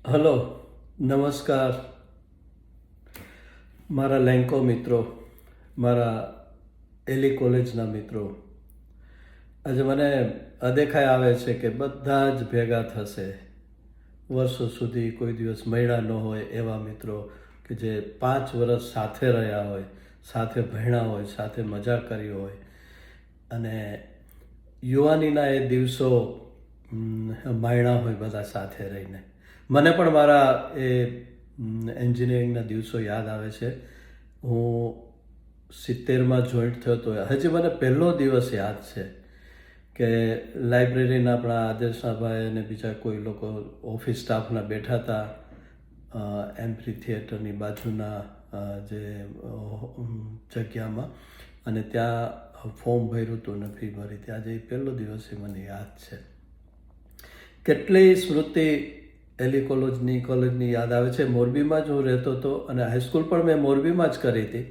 Hello, નમસ્કાર મારા લેન્કો મિત્રો, મારા એલી કોલેજના મિત્રો. આજે મને અદેખાઈ આવે છે કે બધા જ ભેગા થશે. વર્ષો સુધી કોઈ દિવસ મળ્યા ન હોય એવા મિત્રો કે જે 5 વર્ષ સાથે રહ્યા હોય, સાથે ભણ્યા હોય, સાથે મજા કરી હોય અને યુવાનીના એ દિવસો માણ્યા હોય બધા સાથે રહીને. મને પણ મારા એ એન્જિનિયરિંગના દિવસો યાદ આવે છે. હું 70માં જોઈન્ટ થયો હતો. હજી મને પહેલો દિવસ યાદ છે કે લાઇબ્રેરીના આપણા આદર્શનાભાઈ અને બીજા કોઈ લોકો ઓફિસ સ્ટાફના બેઠા હતા એમ્ફી થિયેટરની બાજુના જે જગ્યામાં, અને ત્યાં ફોર્મ ભર્યું હતું ને ફી ભરી. ત્યાં જે પહેલો દિવસ એ મને યાદ છે. કેટલી સ્મૃતિ એલી કોલેજની યાદ આવે છે. મોરબીમાં જ હું રહેતો હતો અને હાઈસ્કૂલ પણ મેં મોરબીમાં જ કરી હતી.